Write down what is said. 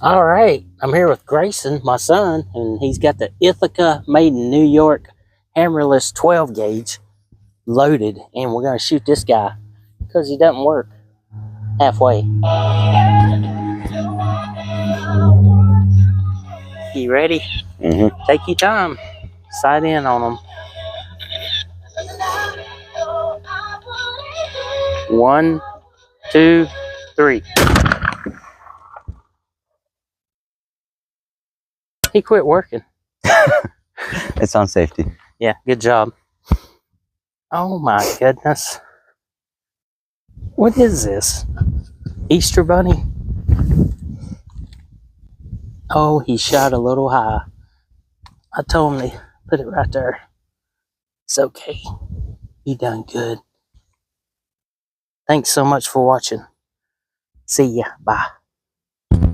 All right, I'm here with Grayson, my son, and he's got the Ithaca made in New York Hammerless 12 gauge loaded, and we're going to shoot this guy because he doesn't work halfway. You ready? Mm-hmm. Take your time. Sight in on him. 1, 2, 3. He quit working. It's on safety. Yeah, good job. Oh my goodness. What is this? Easter Bunny? Oh, he shot a little high. I told him to put it right there. It's okay. He done good. Thanks so much for watching. See ya. Bye.